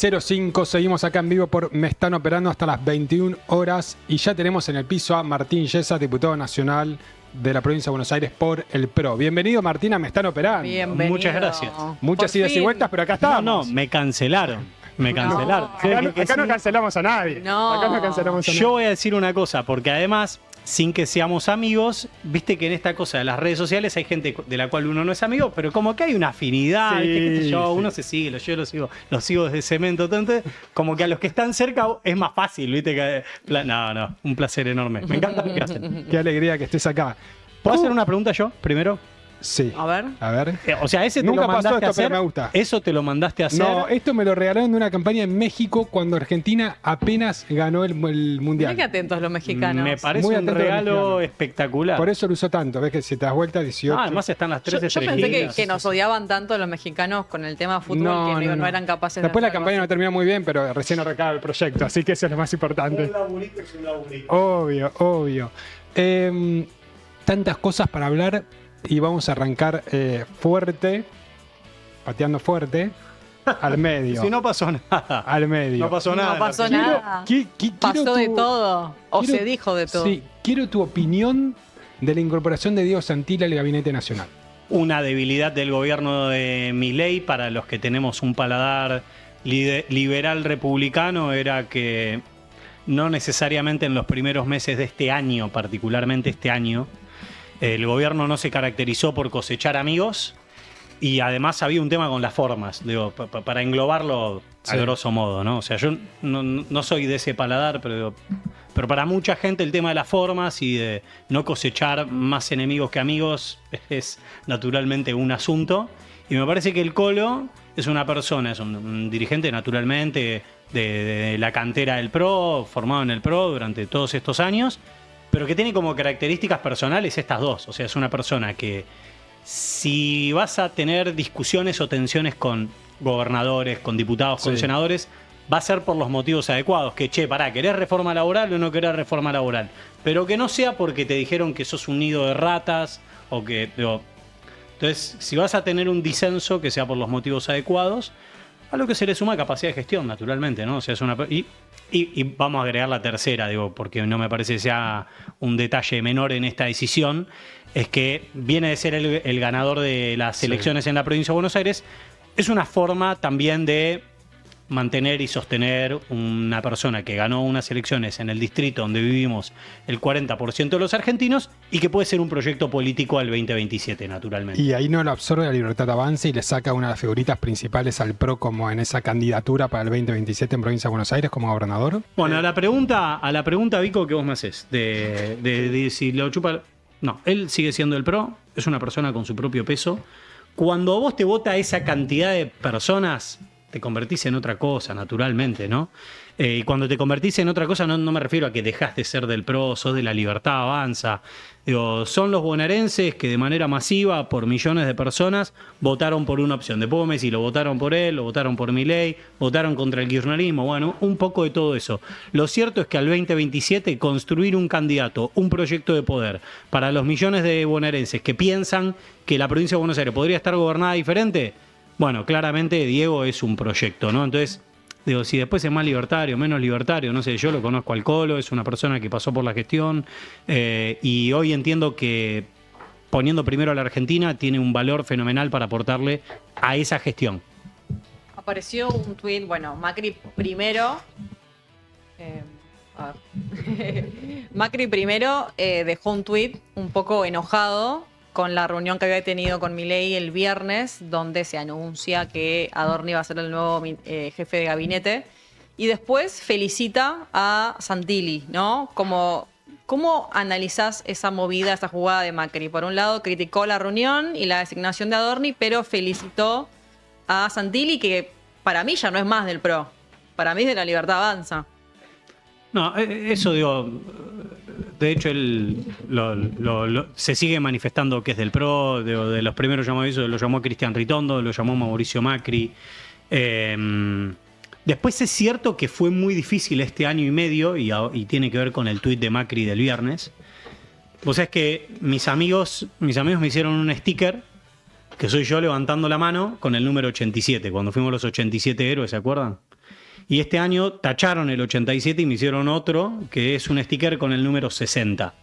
05, seguimos acá en vivo por Me Están Operando hasta las 21 horas y ya tenemos en el piso a Martín Yesa, diputado nacional de la provincia de Buenos Aires por el PRO. Bienvenido, Martín, a Me Están Operando. Bienvenido. Muchas gracias. Muchas idas y vueltas, pero acá estamos. No, me cancelaron. Me cancelaron. Acá no cancelamos a nadie. No. Acá no cancelamos a nadie. Yo voy a decir una cosa, porque además, sin que seamos amigos, viste que en esta cosa de las redes sociales hay gente de la cual uno no es amigo, pero como que hay una afinidad, Sí, ¿viste? ¿Qué sé yo? sí. Uno se sigue, yo los sigo desde cemento, entonces como que a los que están cerca es más fácil, ¿viste? No, un placer enorme. Me encanta lo que hacen. Qué alegría que estés acá. ¿Puedo hacer una pregunta yo primero? Sí. A ver. A ver. O sea, ese te Nunca lo pasó mandaste a esto, pero hacer. me gusta. Eso te lo mandaste a hacer. No, esto me lo regalaron de una campaña en México cuando Argentina apenas ganó el Mundial. Mirá que atentos los mexicanos. Me parece Muy un atento a los regalo mexicanos. espectacular. Por eso lo usó tanto. Ves que si te das vuelta 18. Además están las Yo, tres yo pensé estrellitas. que nos odiaban tanto los mexicanos con el tema fútbol que no eran capaces Después de la hacer algo campaña no así. terminó muy bien, pero recién arrancaba el proyecto, así que eso es lo más importante. Un laburito es un laburito. Obvio, obvio. Tantas cosas para hablar y vamos a arrancar fuerte, pateando fuerte, al medio. Si no pasó nada. Al medio. No pasó nada. No pasó Quiero- nada. quiero Pasó de tu- todo. O quiero- se dijo de todo. Sí, quiero tu opinión de la incorporación de Diego Santilli al Gabinete Nacional. Una debilidad del gobierno de Milei para los que tenemos un paladar liberal republicano era que no necesariamente en los primeros meses de este año, particularmente este año, el gobierno no se caracterizó por cosechar amigos y además había un tema con las formas, digo, para englobarlo a Sí. grosso modo, ¿no? O sea, yo no soy de ese paladar, pero para mucha gente el tema de las formas y de no cosechar más enemigos que amigos es naturalmente un asunto. Y me parece que el Colo es una persona, es un dirigente naturalmente de la cantera del PRO, formado en el PRO durante todos estos años, pero que tiene como características personales estas dos. O sea, es una persona que si vas a tener discusiones o tensiones con gobernadores, con diputados, con Sí. senadores, va a ser por los motivos adecuados. Que, ¿querés reforma laboral o no querés reforma laboral? Pero que no sea porque te dijeron que sos un nido de ratas o que... Entonces, si vas a tener un disenso, que sea por los motivos adecuados, a lo que se le suma capacidad de gestión, naturalmente, ¿no? O sea, es una... Y vamos a agregar la tercera, digo, porque no me parece que sea un detalle menor en esta decisión, es que viene de ser el ganador de las Sí. elecciones en la provincia de Buenos Aires. Es una forma también de mantener y sostener una persona que ganó unas elecciones en el distrito donde vivimos el 40% de los argentinos y que puede ser un proyecto político al 2027, naturalmente. Y ahí no lo absorbe la Libertad Avanza y le saca una de las figuritas principales al PRO como en esa candidatura para el 2027 en Provincia de Buenos Aires como gobernador. Bueno, a la pregunta, Vico, que vos me haces, de si lo chupa... No, él sigue siendo el PRO, es una persona con su propio peso. Cuando a vos te vota esa cantidad de personas, te convertís en otra cosa, naturalmente, ¿no? Y cuando te convertís en otra cosa, no me refiero a que dejás de ser del PRO, sos de la Libertad Avanza. Digo, son los bonaerenses que de manera masiva, por millones de personas, votaron por una opción. Después me decís, lo votaron por él, lo votaron por Milei, votaron contra el kirchnerismo. Bueno, un poco de todo eso. Lo cierto es que al 2027 construir un candidato, un proyecto de poder para los millones de bonaerenses que piensan que la provincia de Buenos Aires podría estar gobernada diferente, bueno, claramente Diego es un proyecto, ¿no? Entonces, digo, si después es más libertario, menos libertario, no sé, yo lo conozco al Colo, es una persona que pasó por la gestión y hoy entiendo que poniendo primero a la Argentina tiene un valor fenomenal para aportarle a esa gestión. Apareció un tuit, bueno, Macri primero. A ver. Macri primero dejó un tuit un poco enojado con la reunión que había tenido con Milei el viernes, donde se anuncia que Adorni va a ser el nuevo jefe de gabinete. Y después felicita a Santilli, ¿no? ¿Cómo analizás esa movida, esa jugada de Macri? Por un lado, criticó la reunión y la designación de Adorni, pero felicitó a Santilli, que para mí ya no es más del PRO. Para mí es de la Libertad Avanza. No, eso digo, de hecho él se sigue manifestando que es del PRO, de los primeros llamados, lo llamó Cristian Ritondo, lo llamó Mauricio Macri. Después es cierto que fue muy difícil este año y medio, y tiene que ver con el tuit de Macri del viernes. Vos sabés que mis amigos me hicieron un sticker, que soy yo levantando la mano con el número 87, cuando fuimos los 87 héroes, ¿se acuerdan? Y este año tacharon el 87 y me hicieron otro, que es un sticker con el número 60.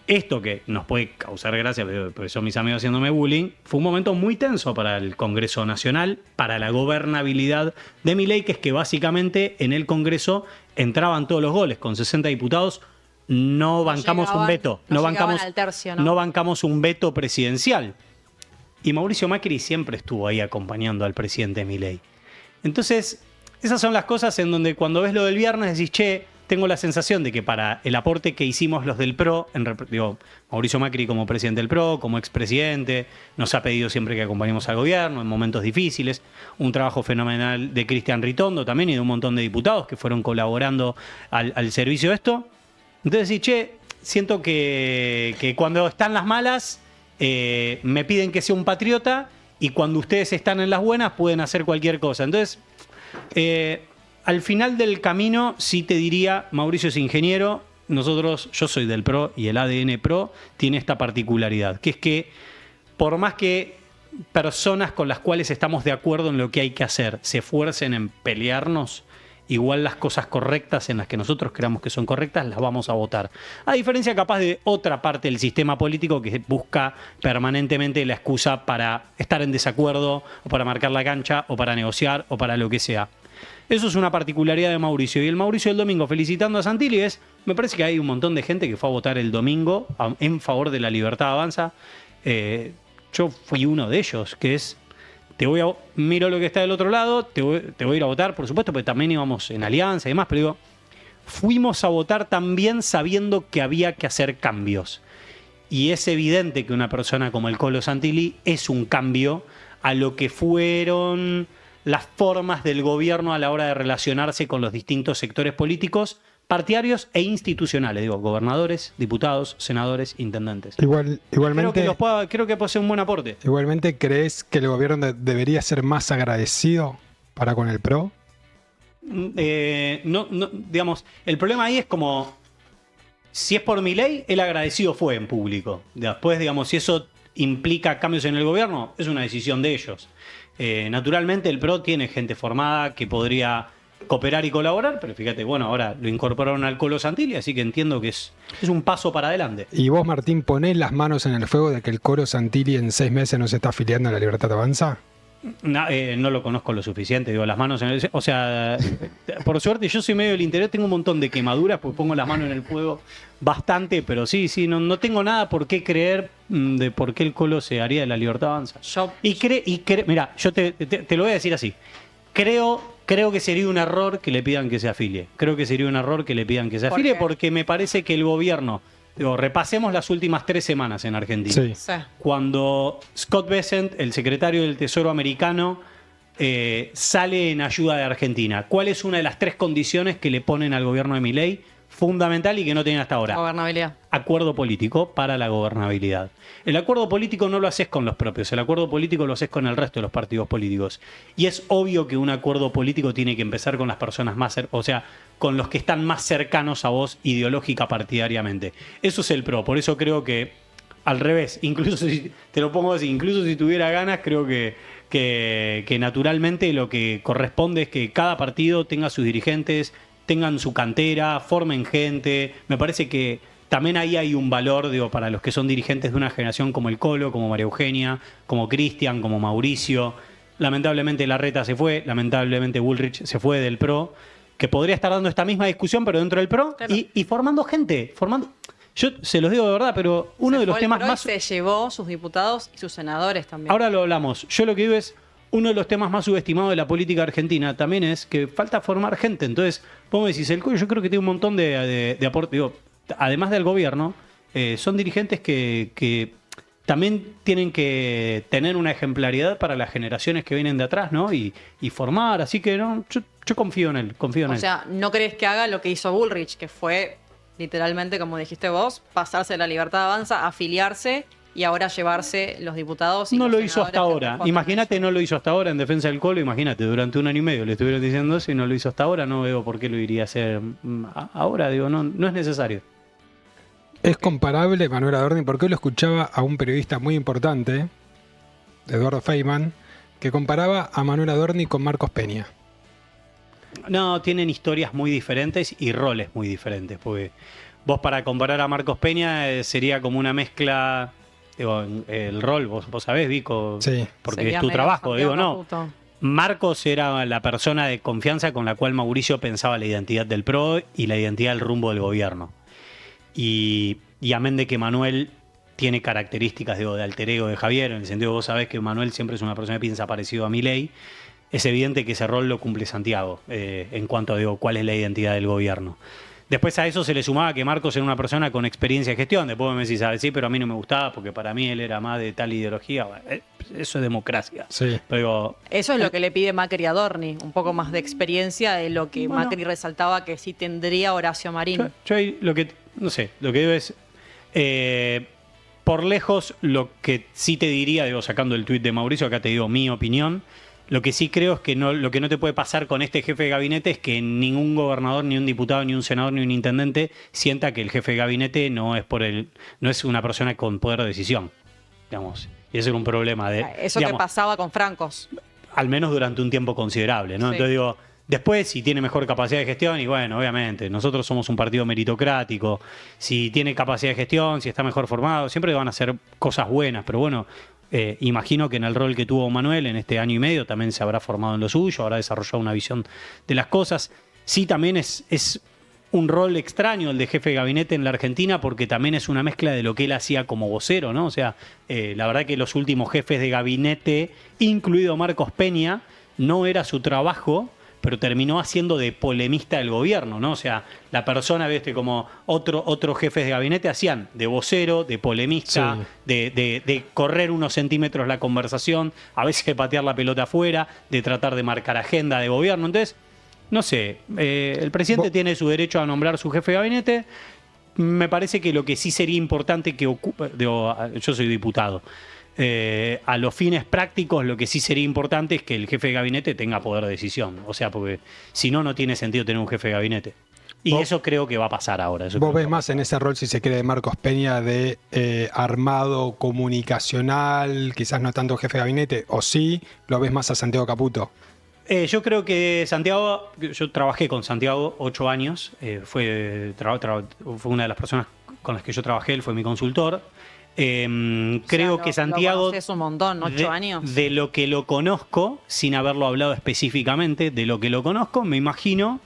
Esto que nos puede causar gracia, porque son mis amigos haciéndome bullying, fue un momento muy tenso para el Congreso Nacional, para la gobernabilidad de Milei, que es que básicamente en el Congreso entraban todos los goles. Con 60 diputados no bancamos un veto. No bancamos un veto presidencial. Y Mauricio Macri siempre estuvo ahí acompañando al presidente Milei. Entonces, esas son las cosas en donde cuando ves lo del viernes decís, che, tengo la sensación de que para el aporte que hicimos los del PRO, Mauricio Macri como presidente del PRO, como expresidente, nos ha pedido siempre que acompañemos al gobierno en momentos difíciles, un trabajo fenomenal de Cristian Ritondo también y de un montón de diputados que fueron colaborando al servicio de esto. Entonces sí, che, siento que cuando están las malas me piden que sea un patriota y cuando ustedes están en las buenas pueden hacer cualquier cosa. Entonces, al final del camino sí te diría, Mauricio es ingeniero, yo soy del PRO y el ADN PRO tiene esta particularidad, que es que por más que personas con las cuales estamos de acuerdo en lo que hay que hacer se esfuercen en pelearnos, igual las cosas correctas en las que nosotros creamos que son correctas las vamos a votar. A diferencia capaz de otra parte del sistema político que busca permanentemente la excusa para estar en desacuerdo o para marcar la cancha o para negociar o para lo que sea. Eso es una particularidad de Mauricio. Y el Mauricio del domingo felicitando a Santilli me parece que hay un montón de gente que fue a votar el domingo en favor de la Libertad Avanza. Yo fui uno de ellos, que es, miro lo que está del otro lado, te voy a ir a votar, por supuesto, porque también íbamos en alianza y demás, pero digo, fuimos a votar también sabiendo que había que hacer cambios. Y es evidente que una persona como el Colo Santilli es un cambio a lo que fueron las formas del gobierno a la hora de relacionarse con los distintos sectores políticos, partidarios e institucionales, gobernadores, diputados, senadores, intendentes. Igualmente, creo que posee un buen aporte. Igualmente, ¿crees que el gobierno debería ser más agradecido para con el PRO? Digamos, el problema ahí es como, si es por Milei, el agradecido fue en público. Después, digamos, si eso implica cambios en el gobierno, es una decisión de ellos. Naturalmente el PRO tiene gente formada que podría cooperar y colaborar, pero fíjate, ahora lo incorporaron al Colo Santilli, así que entiendo que es un paso para adelante. ¿Y vos, Martín, ponés las manos en el fuego de que el Colo Santilli en 6 meses no se está afiliando a la Libertad Avanza? No lo conozco lo suficiente, las manos en el... O sea, por suerte yo soy medio del interior, tengo un montón de quemaduras porque pongo las manos en el fuego bastante, pero sí, no tengo nada por qué creer de por qué el Colo se haría de la Libertad Avanza. Mira, yo te lo voy a decir así. Creo que sería un error que le pidan que se afilie. ¿Por qué? Porque me parece que el gobierno... repasemos las últimas 3 semanas en Argentina. Sí. Cuando Scott Bessent, el secretario del Tesoro americano, sale en ayuda de Argentina. ¿Cuál es una de las 3 condiciones que le ponen al gobierno de Milei? Fundamental y que no tienen hasta ahora. Gobernabilidad. Acuerdo político para la gobernabilidad. El acuerdo político no lo haces con los propios, el acuerdo político lo haces con el resto de los partidos políticos. Y es obvio que un acuerdo político tiene que empezar con las personas más, con los que están más cercanos a vos ideológica partidariamente. Eso es el PRO, por eso creo que al revés, incluso si te lo pongo así, incluso si tuviera ganas, creo que naturalmente lo que corresponde es que cada partido tenga sus dirigentes, tengan su cantera, formen gente. Me parece que también ahí hay un valor, para los que son dirigentes de una generación como el Colo, como María Eugenia, como Cristian, como Mauricio. Lamentablemente Larreta se fue, lamentablemente Bullrich se fue del PRO, que podría estar dando esta misma discusión, pero dentro del PRO, claro. y formando gente, Yo se los digo de verdad, pero uno de los temas más... Se llevó sus diputados y sus senadores también. Ahora lo hablamos. Yo lo que digo es, uno de los temas más subestimados de la política argentina también es que falta formar gente. Entonces, vos me decís, el Colo yo creo que tiene un montón de aporte. Además del gobierno, son dirigentes que también tienen que tener una ejemplaridad para las generaciones que vienen de atrás, ¿no? Y formar, así que yo confío en él, O sea, ¿no crees que haga lo que hizo Bullrich, que fue literalmente, como dijiste vos, pasarse la Libertad Avanza, afiliarse y ahora llevarse los diputados? Y no los lo hizo hasta ahora. Imagínate, no lo hizo hasta ahora en defensa del Colo. Imagínate, durante 1 año y medio le estuvieron diciendo eso y no lo hizo hasta ahora. No veo por qué lo iría a hacer ahora. No es necesario. Es comparable, Manuel Adorni, porque hoy lo escuchaba a un periodista muy importante, Eduardo Feynman, que comparaba a Manuel Adorni con Marcos Peña. No, tienen historias muy diferentes y roles muy diferentes. Porque vos, para comparar a Marcos Peña, sería como una mezcla. Digo, el rol, vos sabés, Vico, Sí. porque Sería es tu medio trabajo. Santiago Digo, no. Caputo. Marcos era la persona de confianza con la cual Mauricio pensaba la identidad del PRO y la identidad del rumbo del gobierno. Y amén de que Manuel tiene características, digo, de alter ego de Javier, en el sentido que vos sabés que Manuel siempre es una persona que piensa parecido a Milei. Es evidente que ese rol lo cumple Santiago, en cuanto a, digo, cuál es la identidad del gobierno. Después a eso se le sumaba que Marcos era una persona con experiencia de gestión. Después me decís, ¿sabes? Sí, pero a mí no me gustaba porque para mí él era más de tal ideología. Bueno, eso es democracia. Sí. Pero digo, Eso es lo que le pide Macri a Adorni, un poco más de experiencia de lo que Bueno. Macri resaltaba que sí tendría Horacio Marín. yo ahí lo que, no sé, lo que digo es, por lejos, lo que sí te diría, digo, sacando el tuit de Mauricio, acá te digo mi opinión, lo que sí creo es que lo que no te puede pasar con este jefe de gabinete es que ningún gobernador, ni un diputado, ni un senador, ni un intendente sienta que el jefe de gabinete no es una persona con poder de decisión, digamos. Y ese era un problema Eso digamos, que pasaba con Francos. al menos durante un tiempo considerable, ¿no? Sí. Entonces digo, después si tiene mejor capacidad de gestión, y bueno, obviamente, nosotros somos un partido meritocrático, si tiene capacidad de gestión, si está mejor formado, siempre van a hacer cosas buenas, pero bueno, imagino que en el rol que tuvo Manuel en este año y medio también se habrá formado en lo suyo, habrá desarrollado una visión de las cosas. Sí, también es un rol extraño el de jefe de gabinete en la Argentina, porque también es una mezcla de lo que él hacía como vocero, ¿no? O sea, la verdad que los últimos jefes de gabinete, incluido Marcos Peña, no era su trabajo, pero terminó haciendo de polemista del gobierno, ¿no? O sea, la persona, ¿viste? Como otros jefes de gabinete hacían de vocero, de polemista, Sí. de correr unos centímetros la conversación, a veces de patear la pelota afuera, de tratar de marcar agenda de gobierno. Entonces, no sé, el presidente tiene su derecho a nombrar su jefe de gabinete. Me parece que lo que sí sería importante que ocupe, yo soy diputado, a los fines prácticos lo que sí sería importante es que el jefe de gabinete tenga poder de decisión. O sea, porque si no, no tiene sentido tener un jefe de gabinete. Y Vos- eso creo que va a pasar ahora. Eso ¿Vos creo ves que va a más en ese rol, si se quiere, de Marcos Peña de armado comunicacional, quizás no tanto jefe de gabinete, o sí, lo ves más a Santiago Caputo? Yo creo que Santiago, yo trabajé con Santiago 8 años, fue una de las personas con las que yo trabajé, él fue mi consultor. Creo que Santiago, Es un montón, 8 años. de lo que lo conozco, sin haberlo hablado específicamente, de lo que lo conozco, me imagino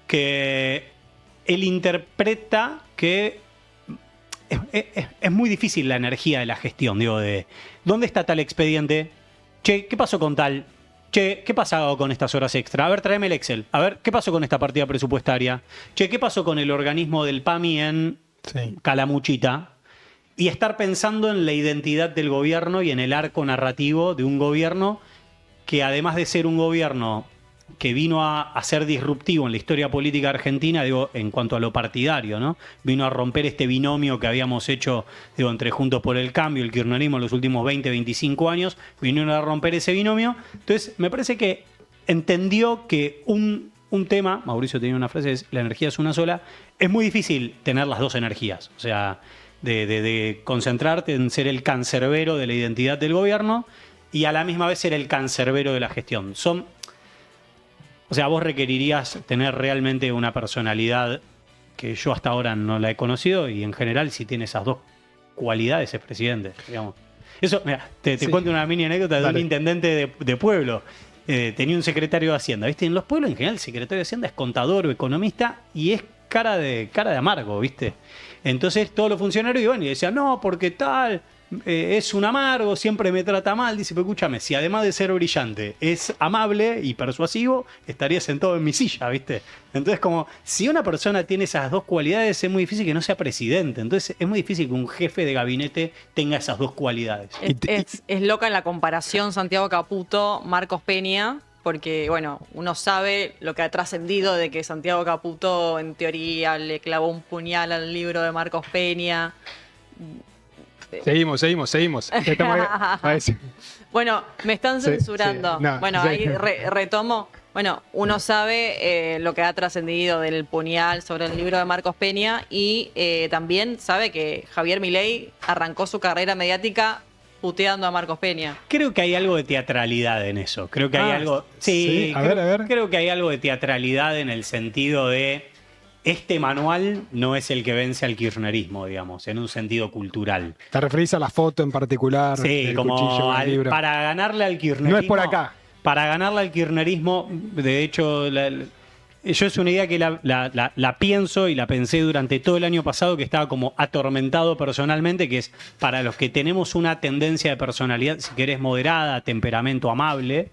que él interpreta que es muy difícil la energía de la gestión, digo, de ¿dónde está tal expediente? Che, ¿qué pasó con tal? Che, ¿qué pasó con estas horas extra? A ver, tráeme el Excel. A ver, ¿qué pasó con esta partida presupuestaria? Che, ¿qué pasó con el organismo del PAMI en Sí. Calamuchita? Y estar pensando en la identidad del gobierno y en el arco narrativo de un gobierno que, además de ser un gobierno que vino a ser disruptivo en la historia política argentina, digo, en cuanto a lo partidario, ¿no? Vino a romper este binomio que habíamos hecho, digo, entre Juntos por el Cambio y el kirchnerismo en los últimos 20, 25 años, vinieron a romper ese binomio. Entonces, me parece que entendió que un tema, Mauricio tenía una frase, es la energía es una sola, es muy difícil tener las dos energías, o sea, de concentrarte en ser el cancerbero de la identidad del gobierno y a la misma vez ser el cancerbero de la gestión. O sea, vos requerirías tener realmente una personalidad que yo hasta ahora no la he conocido y en general si tiene esas dos cualidades es presidente, digamos. Eso, mira, te Sí. cuento una mini anécdota de Dale. un intendente de pueblo. Tenía un secretario de Hacienda, ¿viste? En los pueblos en general el secretario de Hacienda es contador o economista y es cara de amargo, ¿viste? Entonces todos los funcionarios iban y decían, no, porque tal, es un amargo, siempre me trata mal. Dice, pero escúchame, si además de ser brillante es amable y persuasivo, estaría sentado en mi silla, ¿viste? Entonces, como si una persona tiene esas dos cualidades, es muy difícil que no sea presidente. Entonces, es muy difícil que un jefe de gabinete tenga esas dos cualidades. Es loca en la comparación Santiago Caputo, Marcos Peña, porque, bueno, uno sabe lo que ha trascendido de que Santiago Caputo, en teoría, le clavó un puñal al libro de Marcos Peña. Seguimos. Bueno, me están Sí, censurando. sí, no, Bueno, sí. ahí retomo. Bueno, uno sabe lo que ha trascendido del puñal sobre el libro de Marcos Peña y también sabe que Javier Milei arrancó su carrera mediática puteando a Marcos Peña. Creo que hay algo de teatralidad en eso. Creo que hay algo. sí, a creo, ver. creo que hay algo de teatralidad en el sentido de. Este manual no es el que vence al kirchnerismo, digamos, en un sentido cultural. ¿Te referís a la foto en particular? Sí, del como cuchillo en el libro? para ganarle al kirchnerismo. No es por acá. Para ganarle al kirchnerismo, de hecho, yo es una idea que la pienso y la pensé durante todo el año pasado, que estaba como atormentado personalmente, que es para los que tenemos una tendencia de personalidad, si querés, moderada, temperamento amable.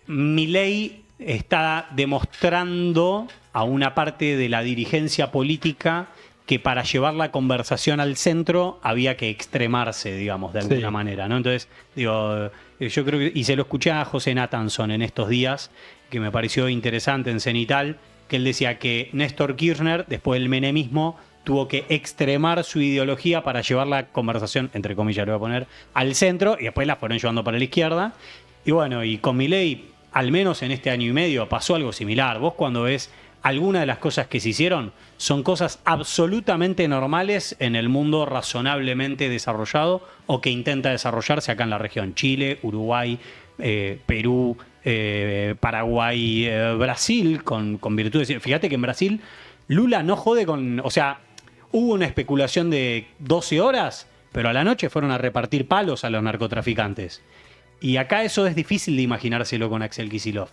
Milei está demostrando a una parte de la dirigencia política que para llevar la conversación al centro había que extremarse, digamos, de alguna manera, ¿no? Entonces, digo, yo creo que, y se lo escuché a José Nathanson en estos días, que me pareció interesante en Cenital, que él decía que Néstor Kirchner, después del menemismo, tuvo que extremar su ideología para llevar la conversación, entre comillas lo voy a poner, al centro, y después la fueron llevando para la izquierda. Y bueno, y con Milei, al menos en este año y medio, pasó algo similar. Vos cuando ves algunas de las cosas que se hicieron, son cosas absolutamente normales en el mundo razonablemente desarrollado o que intenta desarrollarse acá en la región. Chile, Uruguay, Perú, Paraguay, Brasil, con virtudes. Fíjate que en Brasil Lula no jode con... O sea, hubo una especulación de 12 horas, pero a la noche fueron a repartir palos a los narcotraficantes. Y acá eso es difícil de imaginárselo con Axel Kicillof.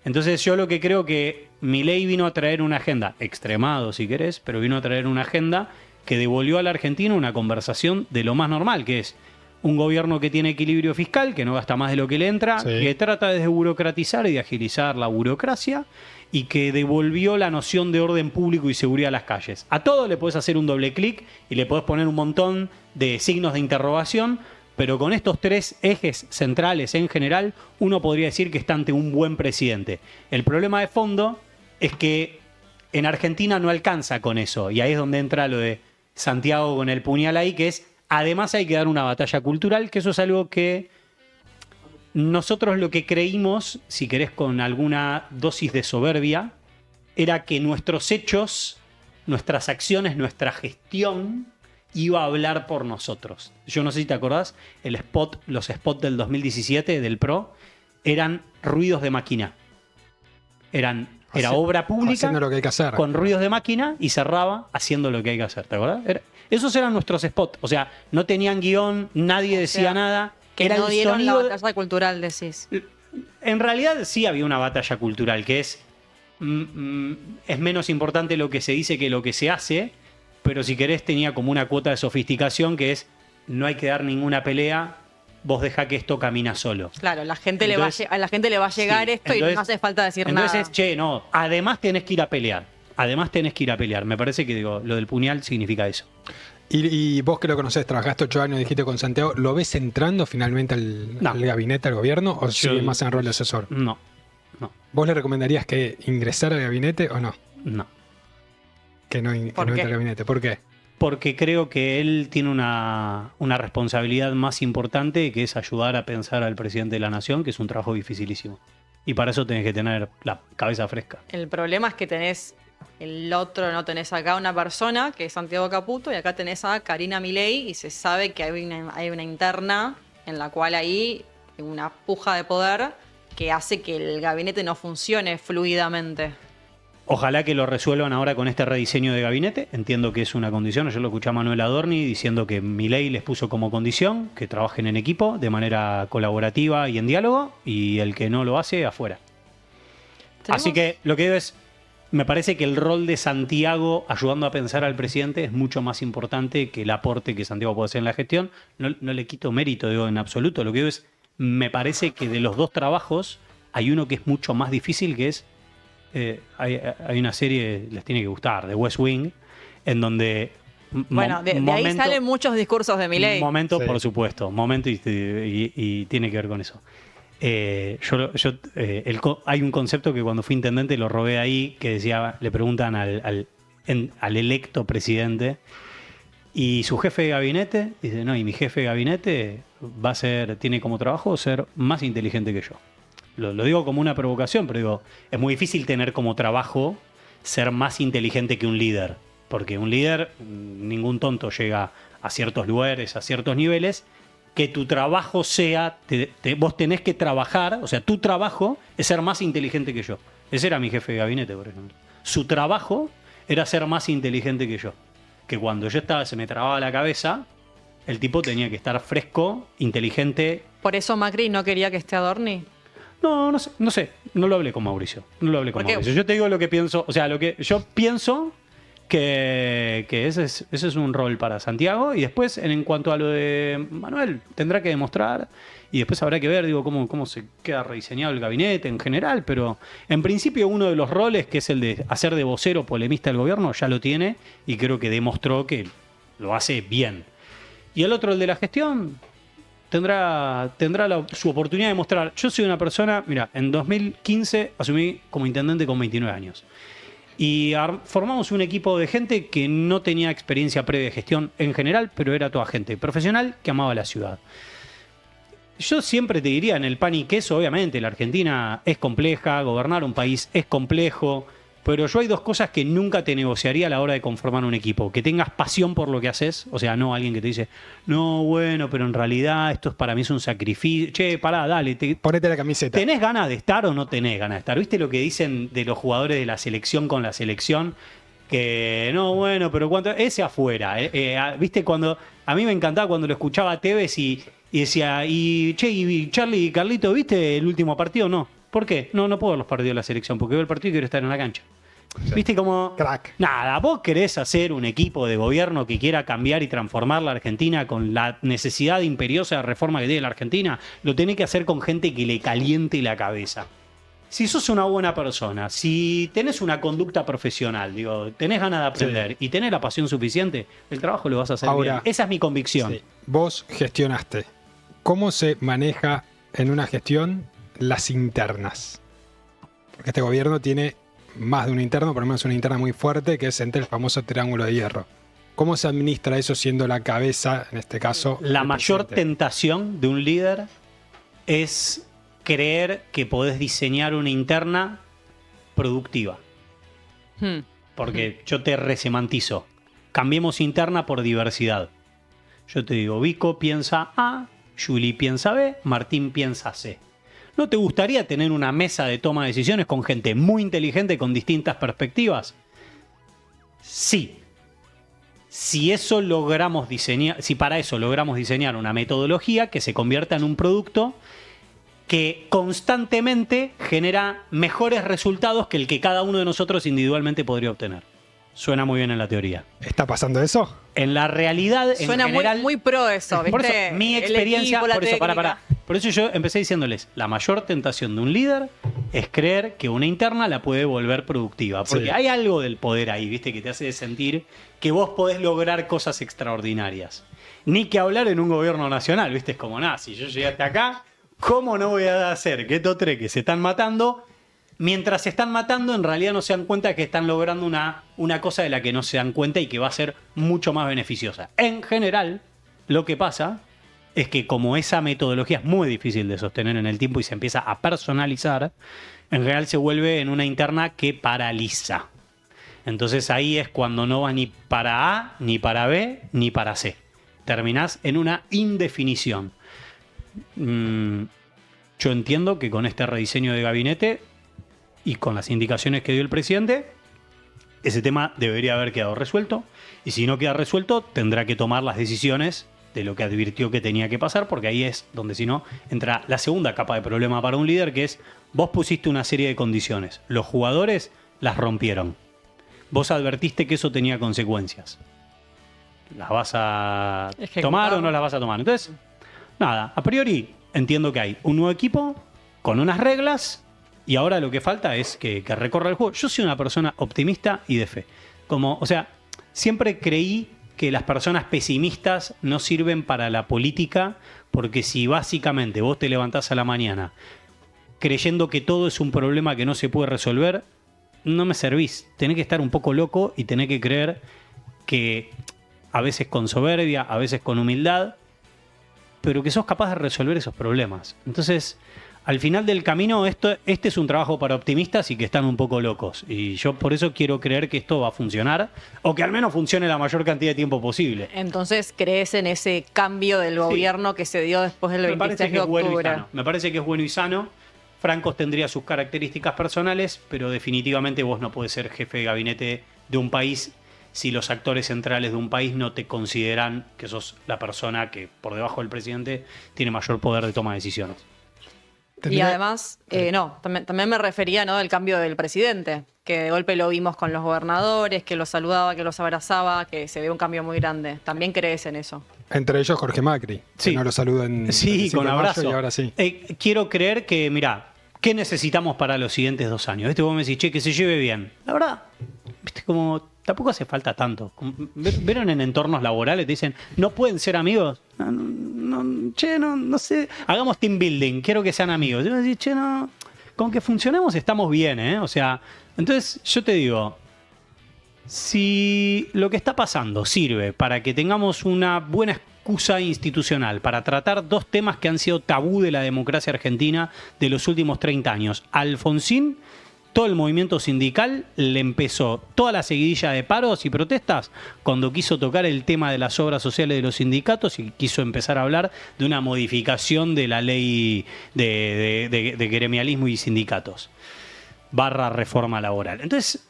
Entonces yo lo que creo que Milei vino a traer una agenda, extremado si querés, pero vino a traer una agenda que devolvió a la Argentina una conversación de lo más normal, que es un gobierno que tiene equilibrio fiscal, que no gasta más de lo que le entra, que trata de desburocratizar y de agilizar la burocracia, y que devolvió la noción de orden público y seguridad a las calles. A todo le podés hacer un doble clic y le podés poner un montón de signos de interrogación, pero con estos tres ejes centrales en general, uno podría decir que está ante un buen presidente. El problema de fondo es que en Argentina no alcanza con eso, y ahí es donde entra lo de Santiago con el puñal ahí, que es, además hay que dar una batalla cultural, que eso es algo que nosotros lo que creímos, si querés con alguna dosis de soberbia, era que nuestros hechos, nuestras acciones, nuestra gestión iba a hablar por nosotros. Yo no sé si te acordás, los spots del 2017 del PRO eran ruidos de máquina. Era obra pública haciendo lo que hay que hacer, con ruidos de máquina y cerraba haciendo lo que hay que hacer. ¿Te acordás? Esos eran nuestros spots. O sea, no tenían guión, nadie decía nada. Que era no el dieron sonido la batalla cultural, decís. En realidad sí había una batalla cultural, que es menos importante lo que se dice que lo que se hace, pero si querés tenía como una cuota de sofisticación que es no hay que dar ninguna pelea, vos dejá que esto camina solo. Claro, a la gente le va a llegar esto entonces, y no hace falta decir nada. Entonces, no, además tenés que ir a pelear. Me parece que lo del puñal significa eso. Y vos que lo conocés, trabajaste 8 años, dijiste con Santiago, ¿lo ves entrando finalmente al gabinete, al gobierno, o sigue más en rol de asesor? No. ¿Vos le recomendarías que ingresara al gabinete o no? No. Que no entre al gabinete. ¿Por qué? Porque creo que él tiene una responsabilidad más importante, que es ayudar a pensar al presidente de la nación, que es un trabajo dificilísimo. Y para eso tenés que tener la cabeza fresca. El problema es que no tenés acá una persona, que es Santiago Caputo, y acá tenés a Karina Milei, y se sabe que hay una interna en la cual hay una puja de poder que hace que el gabinete no funcione fluidamente. Ojalá que lo resuelvan ahora con este rediseño de gabinete. Entiendo que es una condición. Yo lo escuché a Manuel Adorni diciendo que Milei les puso como condición que trabajen en equipo de manera colaborativa y en diálogo, y el que no lo hace, afuera. Así que lo que digo es, me parece que el rol de Santiago ayudando a pensar al presidente es mucho más importante que el aporte que Santiago puede hacer en la gestión. No le quito mérito, digo, en absoluto. Lo que digo es, me parece que de los dos trabajos hay uno que es mucho más difícil, que es hay una serie, les tiene que gustar, de West Wing, en donde... Bueno, de ahí salen muchos discursos de Milei. Momento, sí. Por supuesto, momento y tiene que ver con eso. Hay un concepto que cuando fui intendente lo robé ahí, que decía, le preguntan al electo presidente, y su jefe de gabinete, dice, no, y mi jefe de gabinete tiene como trabajo ser más inteligente que yo. Lo digo como una provocación, pero digo, es muy difícil tener como trabajo ser más inteligente que un líder, porque un líder, ningún tonto llega a ciertos lugares, a ciertos niveles, que tu trabajo sea, vos tenés que trabajar, o sea, tu trabajo es ser más inteligente que yo. Ese era mi jefe de gabinete, por ejemplo. Su trabajo era ser más inteligente que yo. Que cuando yo se me trababa la cabeza, el tipo tenía que estar fresco, inteligente. ¿Por eso Macri no quería que esté Adorni? No sé, no lo hablé con Mauricio. Yo te digo lo que pienso, o sea, lo que yo pienso que ese es un rol para Santiago, y después en cuanto a lo de Manuel, tendrá que demostrar, y después habrá que ver, cómo se queda rediseñado el gabinete en general, pero en principio uno de los roles, que es el de hacer de vocero polemista del gobierno, ya lo tiene, y creo que demostró que lo hace bien. Y el otro, el de la gestión, tendrá su oportunidad de mostrar. Yo soy una persona, mira, en 2015 asumí como intendente con 29 años. Y formamos un equipo de gente que no tenía experiencia previa de gestión en general, pero era toda gente profesional que amaba la ciudad. Yo siempre te diría, en el pan y queso, obviamente, la Argentina es compleja, gobernar un país es complejo, pero yo hay dos cosas que nunca te negociaría a la hora de conformar un equipo. Que tengas pasión por lo que haces, o sea, no alguien que te dice, no, bueno, pero en realidad esto para mí es un sacrificio. Che, pará, dale. Ponete la camiseta. ¿Tenés ganas de estar o no tenés ganas de estar? ¿Viste lo que dicen de los jugadores de la selección con la selección? Que no, bueno, pero cuánto. Ese afuera. ¿Viste cuando. A mí me encantaba cuando lo escuchaba a Tevez y decía, y Charlie y Carlito, ¿viste el último partido? No. ¿Por qué? No puedo ver los partidos de la selección, porque veo el partido y quiero estar en la cancha. ¿Viste cómo? Crack. Nada, vos querés hacer un equipo de gobierno que quiera cambiar y transformar la Argentina con la necesidad imperiosa de reforma que tiene la Argentina, lo tenés que hacer con gente que le caliente la cabeza. Si sos una buena persona, si tenés una conducta profesional, tenés ganas de aprender y tenés la pasión suficiente, el trabajo lo vas a hacer bien. Esa es mi convicción. Sí. Vos gestionaste. ¿Cómo se maneja en una gestión las internas? Porque este gobierno tiene más de un interno, por lo menos una interna muy fuerte, que es entre el famoso triángulo de hierro. ¿Cómo se administra eso siendo la cabeza, en este caso? La mayor tentación de un líder es creer que podés diseñar una interna productiva. Porque yo te resemantizo. Cambiemos interna por diversidad. Yo te digo, Vico piensa A, Juli piensa B, Martín piensa C. ¿No te gustaría tener una mesa de toma de decisiones con gente muy inteligente con distintas perspectivas? Sí. Si para eso logramos diseñar una metodología que se convierta en un producto que constantemente genera mejores resultados que el que cada uno de nosotros individualmente podría obtener. Suena muy bien en la teoría. ¿Está pasando eso? En la realidad, suena en general, muy pro eso, ¿viste? Por eso, mi experiencia, por eso yo empecé diciéndoles, la mayor tentación de un líder es creer que una interna la puede volver productiva. Porque hay algo del poder ahí, ¿viste? Que te hace sentir que vos podés lograr cosas extraordinarias. Ni que hablar en un gobierno nacional, ¿viste? Es como, si yo llegué hasta acá, ¿cómo no voy a hacer que estos tres que se están matando, mientras se están matando, en realidad no se dan cuenta que están logrando una cosa de la que no se dan cuenta y que va a ser mucho más beneficiosa? En general, lo que pasa es que como esa metodología es muy difícil de sostener en el tiempo y se empieza a personalizar, en general se vuelve en una interna que paraliza. Entonces ahí es cuando no vas ni para A, ni para B, ni para C. Terminás en una indefinición. Yo entiendo que con este rediseño de gabinete y con las indicaciones que dio el presidente, ese tema debería haber quedado resuelto, y si no queda resuelto tendrá que tomar las decisiones de lo que advirtió que tenía que pasar, porque ahí es donde si no entra la segunda capa de problema para un líder, que es vos pusiste una serie de condiciones, los jugadores las rompieron, vos advertiste que eso tenía consecuencias, ¿las vas a tomar o no las vas a tomar? Entonces, nada, a priori entiendo que hay un nuevo equipo con unas reglas y ahora lo que falta es que recorra el juego. Yo soy una persona optimista y de fe. Siempre creí que las personas pesimistas no sirven para la política, porque si básicamente vos te levantás a la mañana creyendo que todo es un problema que no se puede resolver, no me servís. Tenés que estar un poco loco y tenés que creer que a veces con soberbia, a veces con humildad, pero que sos capaz de resolver esos problemas. Entonces, al final del camino este es un trabajo para optimistas y que están un poco locos. Y yo por eso quiero creer que esto va a funcionar, o que al menos funcione la mayor cantidad de tiempo posible. Entonces, ¿crees en ese cambio del gobierno que se dio después del 26 de octubre? Me parece que es bueno y sano. Francos tendría sus características personales, pero definitivamente vos no podés ser jefe de gabinete de un país si los actores centrales de un país no te consideran que sos la persona que, por debajo del presidente, tiene mayor poder de toma de decisiones. Y además, también me refería, ¿no?, del cambio del presidente, que de golpe lo vimos con los gobernadores, que los saludaba, que los abrazaba, que se ve un cambio muy grande. ¿También crees en eso? Entre ellos Jorge Macri, Sí. que no lo saludan Sí, con abrazo. y ahora sí. Quiero creer que, mirá, ¿qué necesitamos para los siguientes 2 años? Vos me decís, che, que se lleve bien. La verdad, viste, como tampoco hace falta tanto. ¿Vieron en entornos laborales? Te dicen, ¿no pueden ser amigos? No sé. Hagamos team building, quiero que sean amigos. Yo me decís, che, no. Con que funcionemos estamos bien, ¿eh? O sea, entonces yo te digo, si lo que está pasando sirve para que tengamos una buena excusa institucional para tratar 2 temas que han sido tabú de la democracia argentina de los últimos 30 años. Alfonsín, todo el movimiento sindical le empezó toda la seguidilla de paros y protestas cuando quiso tocar el tema de las obras sociales de los sindicatos y quiso empezar a hablar de una modificación de la ley de gremialismo y sindicatos / reforma laboral. Entonces,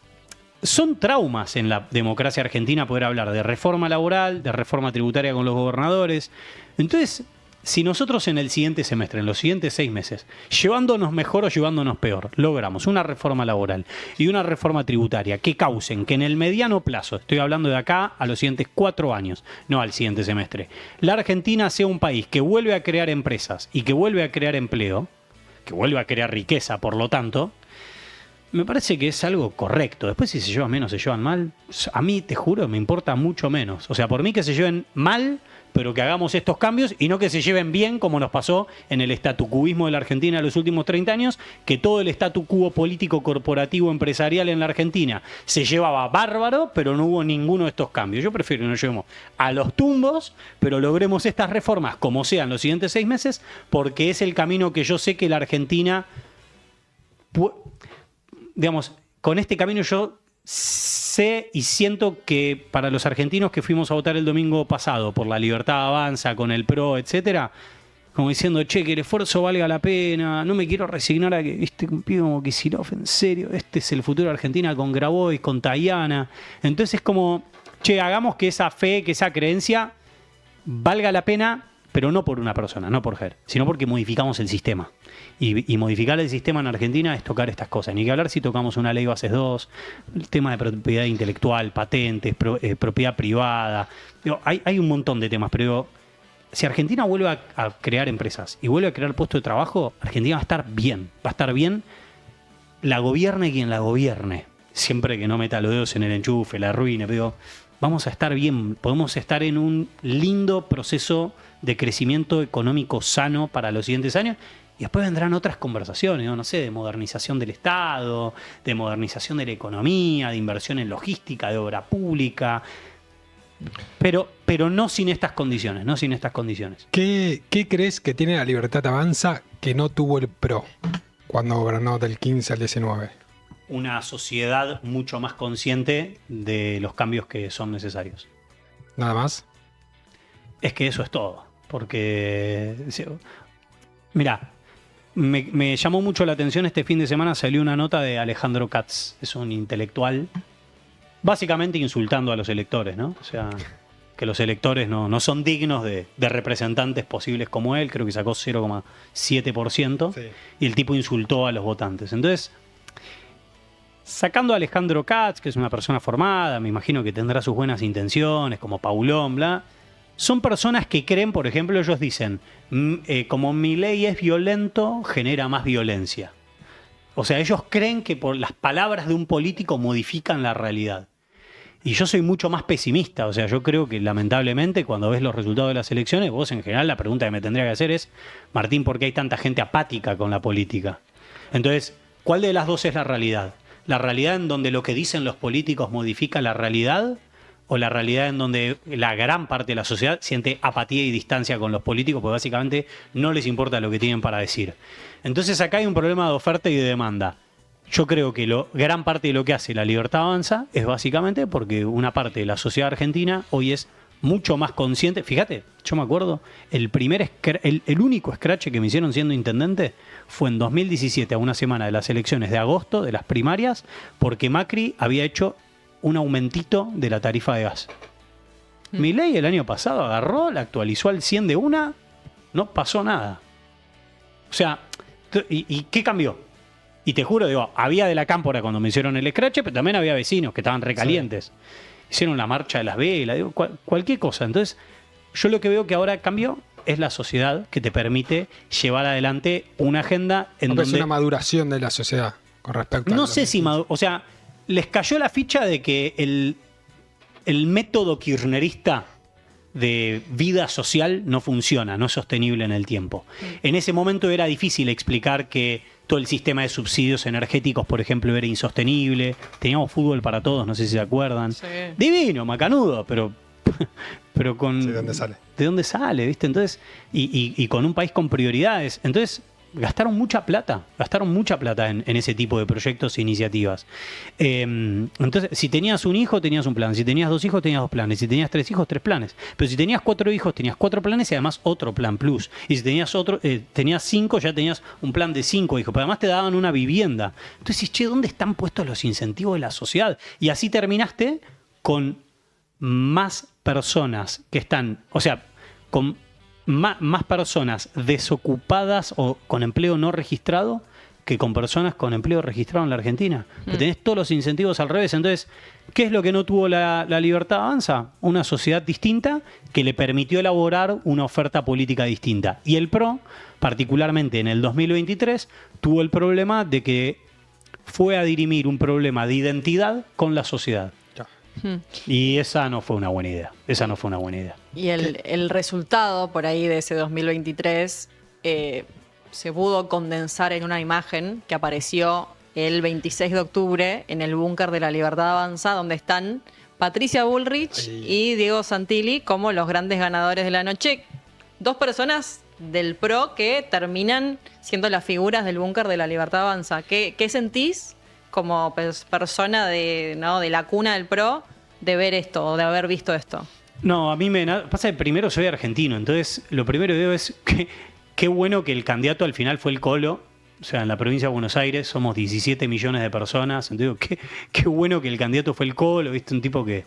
son traumas en la democracia argentina poder hablar de reforma laboral, de reforma tributaria con los gobernadores. Entonces, si nosotros en el siguiente semestre, en los siguientes 6 meses, llevándonos mejor o llevándonos peor, logramos una reforma laboral y una reforma tributaria que causen que en el mediano plazo, estoy hablando de acá a los siguientes 4 años, no al siguiente semestre, la Argentina sea un país que vuelve a crear empresas y que vuelve a crear empleo, que vuelve a crear riqueza, por lo tanto, me parece que es algo correcto. Después, si se llevan menos, se llevan mal, a mí, te juro, me importa mucho menos. O sea, por mí que se lleven mal, pero que hagamos estos cambios y no que se lleven bien, como nos pasó en el estatucubismo de la Argentina en los últimos 30 años, que todo el statu quo político, corporativo, empresarial en la Argentina se llevaba bárbaro, pero no hubo ninguno de estos cambios. Yo prefiero que nos llevemos a los tumbos, pero logremos estas reformas como sea en los siguientes 6 meses, porque es el camino que yo sé que la Argentina, digamos, con este camino yo sé y siento que para los argentinos que fuimos a votar el domingo pasado por la Libertad Avanza, con el PRO, etcétera, como diciendo, che, que el esfuerzo valga la pena, no me quiero resignar a que, viste, un pibe como Kicillof, en serio, este es el futuro de Argentina con Grabois, con Tayana. Entonces es como, che, hagamos que esa fe, que esa creencia valga la pena, pero no por una persona, no por Ger, sino porque modificamos el sistema. Y modificar el sistema en Argentina es tocar estas cosas. Ni que hablar si tocamos una ley bases 2, el tema de propiedad intelectual, patentes, propiedad privada. Digo, hay un montón de temas, pero digo, si Argentina vuelve a crear empresas y vuelve a crear puestos de trabajo, Argentina va a estar bien. Va a estar bien, la gobierne quien la gobierne. Siempre que no meta los dedos en el enchufe, la arruine, pero vamos a estar bien. Podemos estar en un lindo proceso de crecimiento económico sano para los siguientes años. Y después vendrán otras conversaciones, no sé, de modernización del Estado, de modernización de la economía, de inversión en logística, de obra pública. Pero no sin estas condiciones, no sin estas condiciones. ¿Qué crees que tiene la Libertad Avanza que no tuvo el PRO cuando gobernó del 15 al 19? Una sociedad mucho más consciente de los cambios que son necesarios. ¿Nada más? Es que eso es todo. Porque, mirá, me llamó mucho la atención este fin de semana, salió una nota de Alejandro Katz, es un intelectual, básicamente insultando a los electores, ¿no? O sea, que los electores no son dignos de representantes posibles como él, creo que sacó 0,7%, sí. Y el tipo insultó a los votantes. Entonces, sacando a Alejandro Katz, que es una persona formada, me imagino que tendrá sus buenas intenciones, como Paulón, bla. Son personas que creen, por ejemplo, ellos dicen, como Milei es violento, genera más violencia. O sea, ellos creen que por las palabras de un político modifican la realidad. Y yo soy mucho más pesimista. O sea, yo creo que lamentablemente cuando ves los resultados de las elecciones, vos en general la pregunta que me tendría que hacer es, Martín, ¿por qué hay tanta gente apática con la política? Entonces, ¿cuál de las dos es la realidad? ¿La realidad en donde lo que dicen los políticos modifica la realidad? o la realidad en donde la gran parte de la sociedad siente apatía y distancia con los políticos porque básicamente no les importa lo que tienen para decir. Entonces acá hay un problema de oferta y de demanda. Yo creo que gran parte de lo que hace La Libertad Avanza es básicamente porque una parte de la sociedad argentina hoy es mucho más consciente. Fíjate, yo me acuerdo, el único scratch que me hicieron siendo intendente fue en 2017, a una semana de las elecciones de agosto, de las primarias, porque Macri había hecho un aumentito de la tarifa de gas. Milei el año pasado agarró, la actualizó al 100 de una, no pasó nada. O sea, ¿y qué cambió? Y te juro, digo, había de la cámpora cuando me hicieron el scratch, pero también había vecinos que estaban recalientes. Sí. Hicieron la marcha de las velas, digo, cualquier cosa. Entonces, yo lo que veo que ahora cambió es la sociedad que te permite llevar adelante una agenda en donde... Es una maduración de la sociedad con respecto a... No sé si... O sea, les cayó la ficha de que el método kirchnerista de vida social no funciona, no es sostenible en el tiempo. En ese momento era difícil explicar que todo el sistema de subsidios energéticos, por ejemplo, era insostenible. Teníamos fútbol para todos, no sé si se acuerdan. Sí. Divino, macanudo, pero con... Sí, ¿de dónde sale? ¿De dónde sale? ¿Viste? Entonces, y con un país con prioridades. Entonces, gastaron mucha plata en ese tipo de proyectos e iniciativas. Entonces, si tenías un hijo, tenías un plan. Si tenías 2 hijos, tenías 2 planes. Si tenías 3 hijos, 3 planes. Pero si tenías 4 hijos, tenías 4 planes y además otro plan plus. Y si tenías 5, ya tenías un plan de 5 hijos. Pero además te daban una vivienda. Entonces, che, ¿dónde están puestos los incentivos de la sociedad? Y así terminaste con más personas que están, o sea, con más personas desocupadas o con empleo no registrado que con personas con empleo registrado en la Argentina. Tenés todos los incentivos al revés. Entonces, ¿qué es lo que no tuvo la Libertad Avanza? Una sociedad distinta que le permitió elaborar una oferta política distinta. Y el PRO, particularmente en el 2023, tuvo el problema de que fue a dirimir un problema de identidad con la sociedad. Y esa no fue una buena idea. Y el resultado por ahí de ese 2023 se pudo condensar en una imagen que apareció el 26 de octubre en el búnker de La Libertad Avanza, donde están Patricia Bullrich y Diego Santilli como los grandes ganadores de la noche. 2 personas del PRO que terminan siendo las figuras del búnker de La Libertad Avanza. ¿Qué sentís como persona de la cuna del PRO de ver esto o de haber visto esto? No, a mí pasa que primero soy argentino, entonces lo primero que veo es que qué bueno que el candidato al final fue el Colo. O sea, en la provincia de Buenos Aires somos 17 millones de personas. Entonces, qué bueno que el candidato fue el Colo, ¿viste? Un tipo que,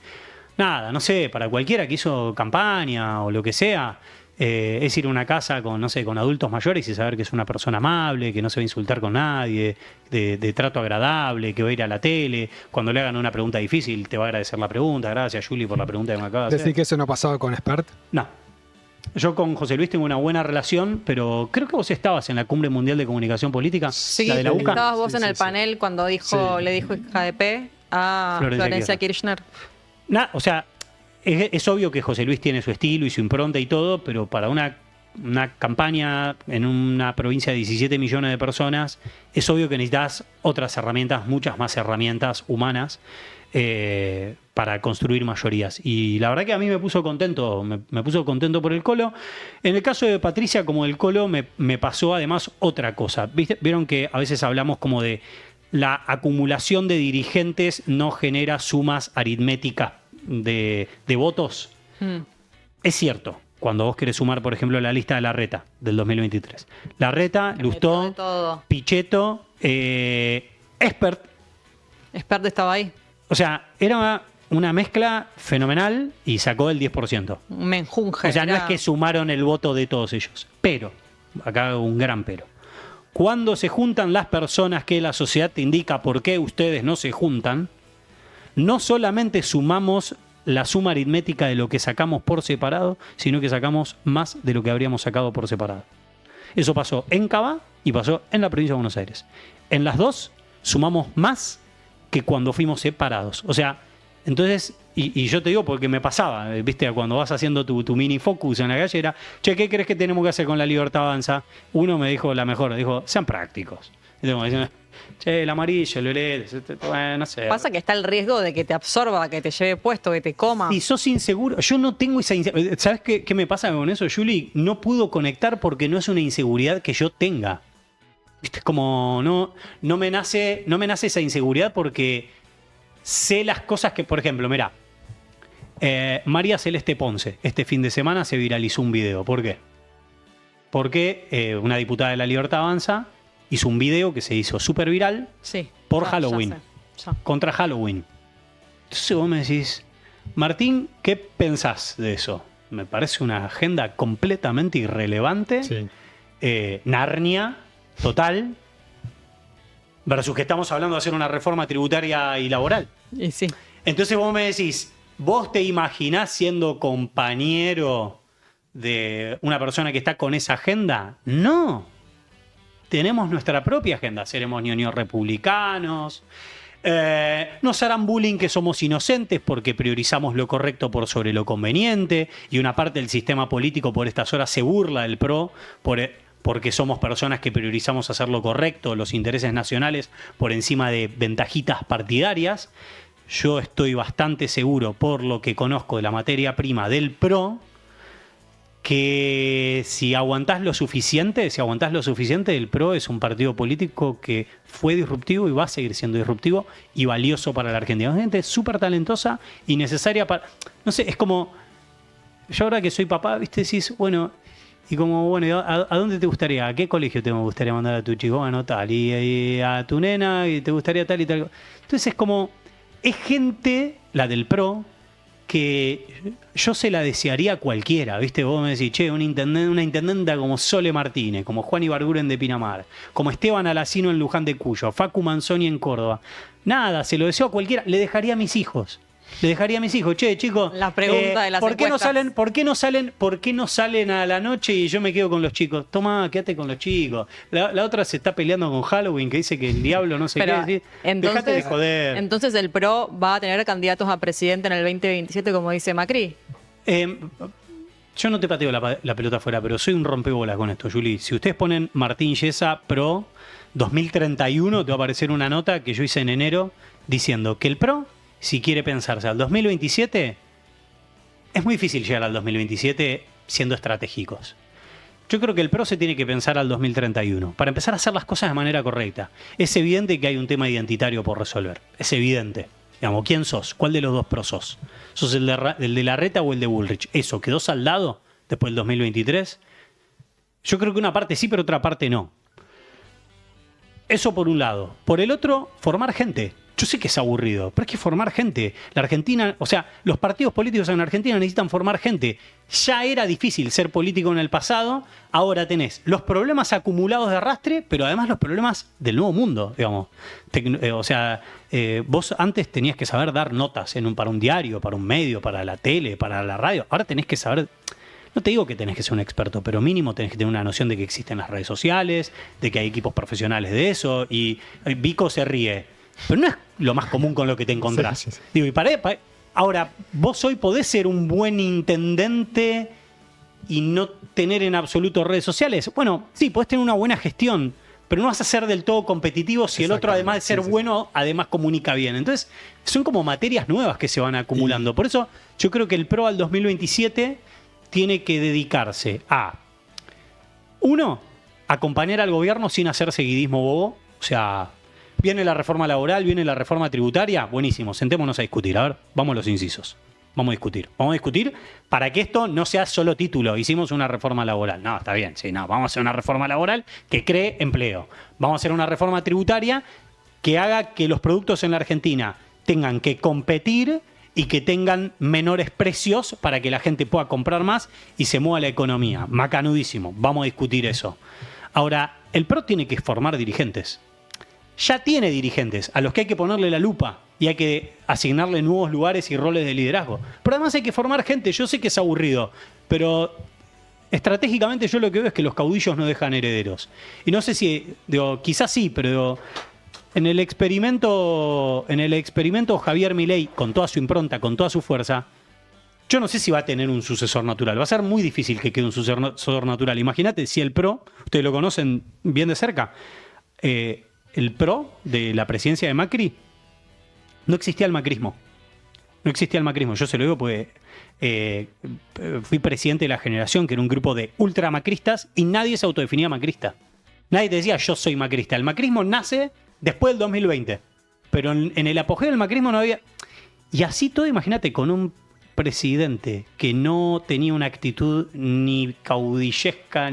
nada, no sé, para cualquiera que hizo campaña o lo que sea, es ir a una casa con, no sé, con adultos mayores y saber que es una persona amable, que no se va a insultar con nadie, de trato agradable, que va a ir a la tele. Cuando le hagan una pregunta difícil, te va a agradecer la pregunta. Gracias, Juli, por la pregunta que me acabas de hacer. ¿Decir que eso no pasaba con Spert? No. Yo con José Luis tengo una buena relación, pero creo que vos estabas en la Cumbre Mundial de Comunicación Política, sí, la de la UCA. Estabas vos en el panel cuando le dijo hija de P a Florencia Kirchner. O sea, es obvio que José Luis tiene su estilo y su impronta y todo, pero para una campaña en una provincia de 17 millones de personas, es obvio que necesitas otras herramientas, muchas más herramientas humanas, para construir mayorías. Y la verdad que a mí me puso contento por el Colo. En el caso de Patricia, como del Colo, me pasó además otra cosa. Vieron que a veces hablamos como de la acumulación de dirigentes no genera sumas aritméticas de votos. Es cierto. Cuando vos querés sumar, por ejemplo, la lista de Larreta del 2023. Larreta, Lustó, Pichetto, Espert. Espert estaba ahí. O sea, era una mezcla fenomenal y sacó el 10%. Un menjunje. O sea, no es que sumaron el voto de todos ellos. Pero, acá un gran pero. Cuando se juntan las personas que la sociedad te indica por qué ustedes no se juntan, no solamente sumamos la suma aritmética de lo que sacamos por separado, sino que sacamos más de lo que habríamos sacado por separado. Eso pasó en Cabá y pasó en la provincia de Buenos Aires. En las dos sumamos más que cuando fuimos separados. O sea, Entonces, y yo te digo porque me pasaba, viste, cuando vas haciendo tu mini focus en la calle era, che, ¿qué crees que tenemos que hacer con la Libertad Avanza? Uno me dijo la mejor, dijo, sean prácticos. Y tengo que decir, che, el amarillo, el violeta, bueno, no sé. Pasa que está el riesgo de que te absorba, que te lleve puesto, que te coma. Si sos inseguro, yo no tengo esa inseguridad. ¿Sabes qué me pasa con eso, Juli? No puedo conectar porque no es una inseguridad que yo tenga. ¿Viste? Es como, no me nace esa inseguridad porque sé las cosas que, por ejemplo, mirá, María Celeste Ponce, este fin de semana se viralizó un video. ¿Por qué? Porque una diputada de la Libertad Avanza hizo un video que se hizo súper viral por Halloween, contra Halloween. Entonces vos me decís, Martín, ¿qué pensás de eso? Me parece una agenda completamente irrelevante, Narnia, total, versus que estamos hablando de hacer una reforma tributaria y laboral. Y sí. Entonces vos me decís, ¿vos te imaginás siendo compañero de una persona que está con esa agenda? No. Tenemos nuestra propia agenda. Seremos ñoños republicanos. Nos harán bullying que somos inocentes porque priorizamos lo correcto por sobre lo conveniente. Y una parte del sistema político por estas horas se burla del PRO porque somos personas que priorizamos hacer lo correcto, los intereses nacionales por encima de ventajitas partidarias. Yo estoy bastante seguro, por lo que conozco de la materia prima del PRO, que si aguantás lo suficiente, el PRO es un partido político que fue disruptivo y va a seguir siendo disruptivo y valioso para la Argentina. Gente súper talentosa y necesaria para... No sé, es como... Yo ahora que soy papá, viste, decís, bueno... Y como, bueno, ¿a dónde te gustaría? ¿A qué colegio te gustaría mandar a tu chico? Bueno, tal. Y a tu nena, y te gustaría tal y tal. Entonces es como... Es gente, la del PRO, que yo se la desearía a cualquiera, ¿viste? Vos me decís, che, una intendenta como Sole Martínez, como Juan Ibarguren de Pinamar, como Esteban Alacino en Luján de Cuyo, Facu Manzoni en Córdoba. Nada, se lo deseo a cualquiera. Le dejaría a mis hijos. Che, chicos, la pregunta de las ¿por qué no salen a la noche y yo me quedo con los chicos? Toma, quédate con los chicos. La otra se está peleando con Halloween, que dice que el diablo no sé qué. Dejate de joder. Entonces el PRO va a tener candidatos a presidente en el 2027, como dice Macri. Yo no te pateo la pelota afuera, pero soy un rompebolas con esto, Juli. Si ustedes ponen Martín Yesa PRO 2031, te va a aparecer una nota que yo hice en enero diciendo que el PRO, si quiere pensarse al 2027, es muy difícil llegar al 2027 siendo estratégicos. Yo creo que el PRO se tiene que pensar al 2031 para empezar a hacer las cosas de manera correcta. Es evidente que hay un tema identitario por resolver. Es evidente. Digamos, ¿quién sos? ¿Cuál de los dos PRO sos? ¿Sos el de Larreta o el de Bullrich? ¿Eso quedó saldado después del 2023? Yo creo que una parte sí, pero otra parte no. Eso por un lado. Por el otro, formar gente. Yo sé que es aburrido, pero es que formar gente. La Argentina, o sea, los partidos políticos en Argentina necesitan formar gente. Ya era difícil ser político en el pasado, ahora tenés los problemas acumulados de arrastre, pero además los problemas del nuevo mundo, digamos. Vos antes tenías que saber dar notas para un diario, para un medio, para la tele, para la radio. Ahora tenés que saber... No te digo que tenés que ser un experto, pero mínimo tenés que tener una noción de que existen las redes sociales, de que hay equipos profesionales de eso, y Vico se ríe. Pero no es lo más común con lo que te encontrás. Sí. Digo, ahora, vos hoy podés ser un buen intendente y no tener en absoluto redes sociales. Bueno, sí, podés tener una buena gestión, pero no vas a ser del todo competitivo si el otro, además de ser bueno, además comunica bien. Entonces, son como materias nuevas que se van acumulando. Por eso, yo creo que el PRO al 2027 tiene que dedicarse a, uno, acompañar al gobierno sin hacer seguidismo bobo. O sea, viene la reforma laboral, viene la reforma tributaria, buenísimo, sentémonos a discutir. A ver, vamos a los incisos. Vamos a discutir para que esto no sea solo título. Hicimos una reforma laboral. No, está bien, sí, no, vamos a hacer una reforma laboral que cree empleo. Vamos a hacer una reforma tributaria que haga que los productos en la Argentina tengan que competir y que tengan menores precios para que la gente pueda comprar más y se mueva la economía. Macanudísimo, vamos a discutir eso. Ahora, el PRO tiene que formar dirigentes. Ya tiene dirigentes a los que hay que ponerle la lupa y hay que asignarle nuevos lugares y roles de liderazgo. Pero además hay que formar gente. Yo sé que es aburrido, pero estratégicamente yo lo que veo es que los caudillos no dejan herederos. Y no sé si, quizás sí, pero En el experimento Javier Milei, con toda su impronta, con toda su fuerza, yo no sé si va a tener un sucesor natural. Va a ser muy difícil que quede un sucesor natural. Imagínate si el PRO, ustedes lo conocen bien de cerca, el PRO de la presidencia de Macri, no existía el macrismo. No existía el macrismo. Yo se lo digo porque fui presidente de la generación, que era un grupo de ultramacristas, y nadie se autodefinía macrista. Nadie te decía yo soy macrista. El macrismo nace después del 2020. Pero en el apogeo del macrismo no había... Y así todo, imagínate, con un presidente que no tenía una actitud ni caudillesca,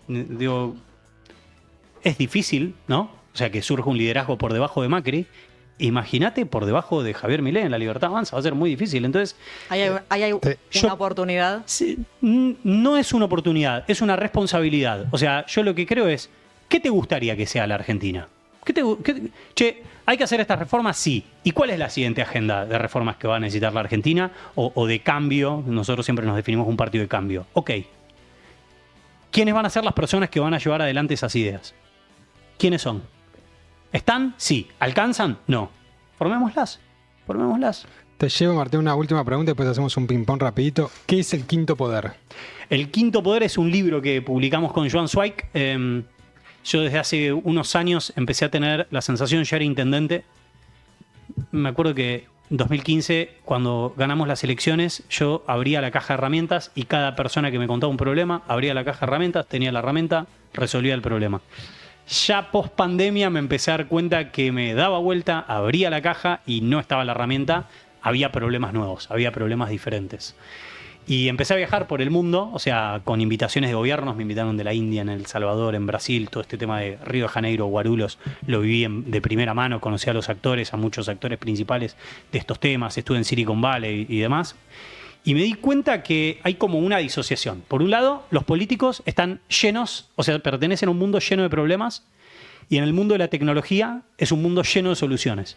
digo, es difícil, ¿no? O sea, que surja un liderazgo por debajo de Macri. Imagínate por debajo de Javier Milei en La Libertad Avanza, va a ser muy difícil. Entonces, ¿Hay una oportunidad? Sí, no es una oportunidad, es una responsabilidad. O sea, yo lo que creo es, ¿qué te gustaría que sea la Argentina? Che, ¿hay que hacer estas reformas? Sí. ¿Y cuál es la siguiente agenda de reformas que va a necesitar la Argentina? O de cambio. Nosotros siempre nos definimos un partido de cambio. Ok. ¿Quiénes van a ser las personas que van a llevar adelante esas ideas? ¿Quiénes son? ¿Están? Sí. ¿Alcanzan? No. Formémoslas. Te llevo, Martín, una última pregunta y después hacemos un ping-pong rapidito. ¿Qué es el quinto poder? El quinto poder es un libro que publicamos con Joan Zweig. Yo desde hace unos años empecé a tener la sensación, ya era intendente. Me acuerdo que en 2015, cuando ganamos las elecciones, yo abría la caja de herramientas y cada persona que me contaba un problema, abría la caja de herramientas, tenía la herramienta, resolvía el problema. Ya post pandemia me empecé a dar cuenta que me daba vuelta, abría la caja y no estaba la herramienta, había problemas nuevos, había problemas diferentes. Y empecé a viajar por el mundo, o sea, con invitaciones de gobiernos. Me invitaron de la India, en El Salvador, en Brasil, todo este tema de Río de Janeiro, Guarulhos, lo viví de primera mano, conocí a los actores, a muchos actores principales de estos temas, estuve en Silicon Valley y demás. Y me di cuenta que hay como una disociación. Por un lado, los políticos están llenos, o sea, pertenecen a un mundo lleno de problemas, y en el mundo de la tecnología es un mundo lleno de soluciones.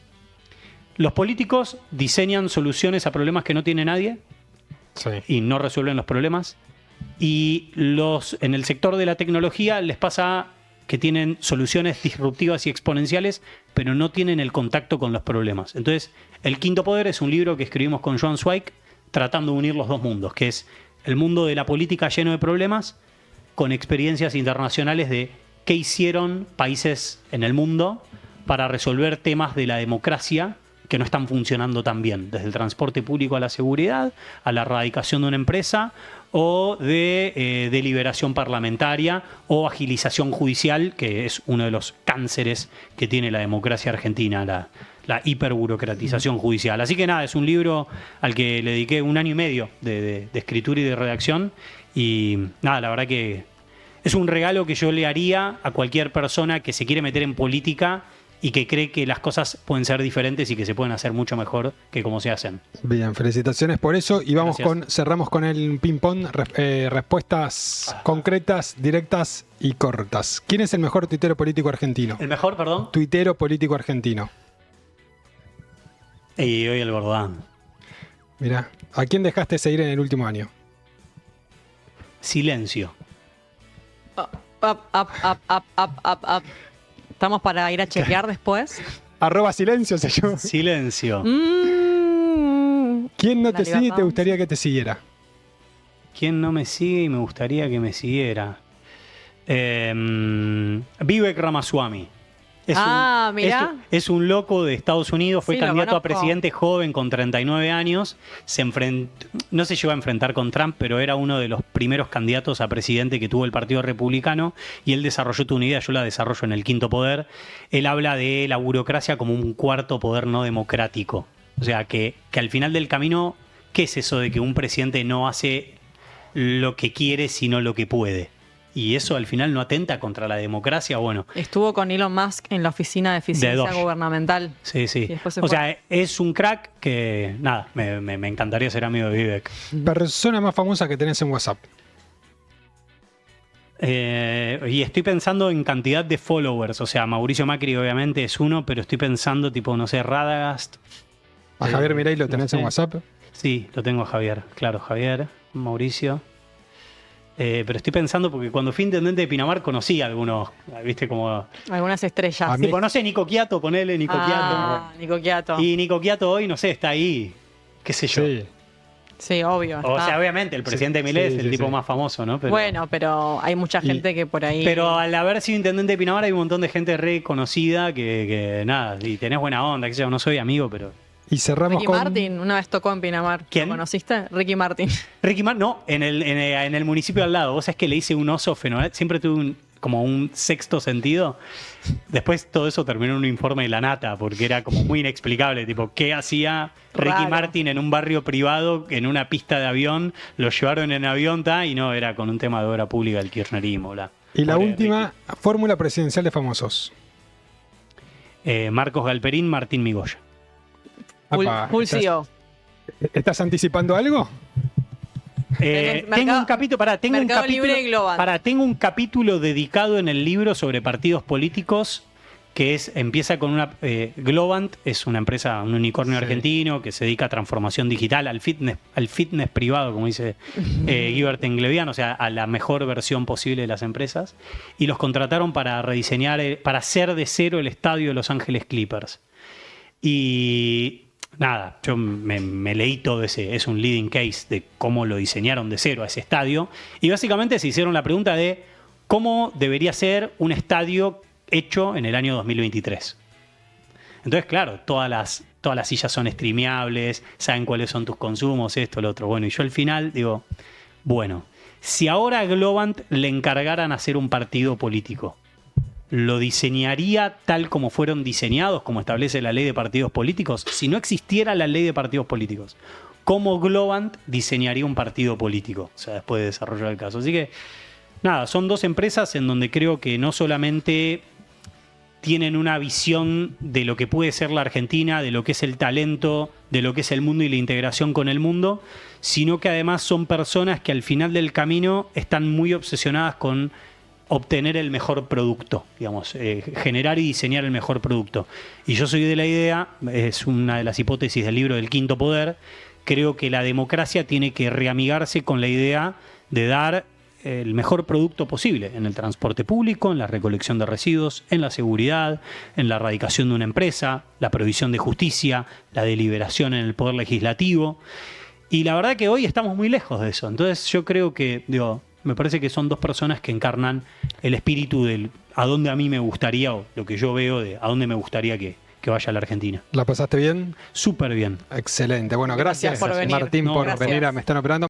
Los políticos diseñan soluciones a problemas que no tiene nadie, sí, y no resuelven los problemas. Y en el sector de la tecnología les pasa que tienen soluciones disruptivas y exponenciales, pero no tienen el contacto con los problemas. Entonces, El Quinto Poder es un libro que escribimos con Joan Zweig, tratando de unir los dos mundos, que es el mundo de la política lleno de problemas, con experiencias internacionales de qué hicieron países en el mundo para resolver temas de la democracia que no están funcionando tan bien, desde el transporte público a la seguridad, a la erradicación de una empresa, o de deliberación parlamentaria o agilización judicial, que es uno de los cánceres que tiene la democracia argentina, la hiperburocratización judicial. Así que nada, es un libro al que le dediqué 1 año y medio de escritura y de redacción, y nada, la verdad que es un regalo que yo le haría a cualquier persona que se quiere meter en política y que cree que las cosas pueden ser diferentes y que se pueden hacer mucho mejor que como se hacen. Bien, felicitaciones por eso. Y cerramos con el ping-pong. Respuestas concretas, directas y cortas. ¿Quién es el mejor tuitero político argentino? ¿El mejor, perdón? Tuitero político argentino. Y hoy el Bordán. Mirá, ¿a quién dejaste seguir en el último año? Silencio. Up. ¿Estamos para ir a chequear después? @silencio se llama. Silencio. ¿Quién no te sigue y te gustaría que te siguiera? ¿Quién no me sigue y me gustaría que me siguiera? Vivek Ramaswamy. Mirá. Es un loco de Estados Unidos, fue Sí, candidato a presidente joven con 39 años. No se llegó a enfrentar con Trump, pero era uno de los primeros candidatos a presidente que tuvo el Partido Republicano, y él desarrolló toda una idea, yo la desarrollo en El Quinto Poder. Él habla de la burocracia como un cuarto poder no democrático. O sea, que al final del camino, ¿qué es eso de que un presidente no hace lo que quiere, sino lo que puede? Y eso al final no atenta contra la democracia. Bueno, estuvo con Elon Musk en la oficina de eficiencia gubernamental. Sí. O sea, es un crack que, nada, me encantaría ser amigo de Vivek. Persona más famosa que tenés en WhatsApp. Y estoy pensando en cantidad de followers. O sea, Mauricio Macri obviamente es uno, pero estoy pensando tipo, no sé, Radagast. ¿A Javier Milei lo tenés en WhatsApp? Sí, lo tengo a Javier. Claro, Javier, Mauricio. pero estoy pensando porque cuando fui intendente de Pinamar conocí a algunos, viste, como... Algunas estrellas. A mí- Tipo, no sé, Nico Quiato, ponele Nico Nico Quiato. Quiato. Y Nico Quiato hoy, no sé, está ahí, qué sé yo. Sí. Sí, obvio. O está. sea, obviamente, el presidente Sí, Milei sí, es el sí, tipo sí. más famoso, ¿no? Pero, Bueno, pero hay mucha gente que por ahí. pero al haber sido intendente de Pinamar hay un montón de gente re conocida que nada, y tenés buena onda, que yo no soy amigo, pero... Y cerramos Ricky con... Martin, una vez tocó en Pinamar. ¿Quién? ¿Lo conociste? Ricky Martin. Ricky Martin, no, en el municipio al lado. Vos sabés que le hice un oso fenomenal. Siempre tuve como un sexto sentido. Después todo eso terminó en un informe de la nata, porque era como muy inexplicable. Tipo, ¿qué hacía Ricky Raro. Martin en un barrio privado, en una pista de avión? Lo llevaron en avión, y no, era con un tema de obra pública, el kirchnerismo, bla. Y la Pobre última, fórmula presidencial de famosos. Ricky. Marcos Galperín, Martín Migoya. Apa, Full ¿estás- CEO. ¿Estás anticipando algo? Tengo un capítulo, Mercado Libre y Globant. tengo un capítulo dedicado en el libro sobre partidos políticos que empieza con una Globant es una empresa, un unicornio Sí. argentino que se dedica a transformación digital, al fitness privado, como dice Guibert Englevian, o sea, a la mejor versión posible de las empresas, y los contrataron para rediseñar, para hacer de cero el estadio de Los Ángeles Clippers. Y nada, yo me leí todo ese, es un leading case de cómo lo diseñaron de cero a ese estadio, y básicamente se hicieron la pregunta de cómo debería ser un estadio hecho en el año 2023. Entonces, claro, todas las sillas son streameables, saben cuáles son tus consumos, esto, lo otro. Bueno, y yo al final digo, bueno, si ahora a Globant le encargaran hacer un partido político, ¿lo diseñaría tal como fueron diseñados, como establece la ley de partidos políticos? Si no existiera la ley de partidos políticos, ¿cómo Globant diseñaría un partido político? O sea, después de desarrollar el caso. Así que, nada, son dos empresas en donde creo que no solamente tienen una visión de lo que puede ser la Argentina, de lo que es el talento, de lo que es el mundo y la integración con el mundo, sino que además son personas que al final del camino están muy obsesionadas con obtener el mejor producto, digamos, generar y diseñar el mejor producto. Y yo soy de la idea, es una de las hipótesis del libro del Quinto Poder, creo que la democracia tiene que reamigarse con la idea de dar el mejor producto posible en el transporte público, en la recolección de residuos, en la seguridad, en la erradicación de una empresa, la provisión de justicia, la deliberación en el poder legislativo. Y la verdad que hoy estamos muy lejos de eso. Entonces yo creo que, me parece que son dos personas que encarnan el espíritu del a dónde a mí me gustaría, o lo que yo veo de a dónde me gustaría que vaya la Argentina. ¿La pasaste bien? Súper bien. Excelente. Bueno, gracias, Gracias por venir. Martín, No, por gracias. venir a Me Están Operando.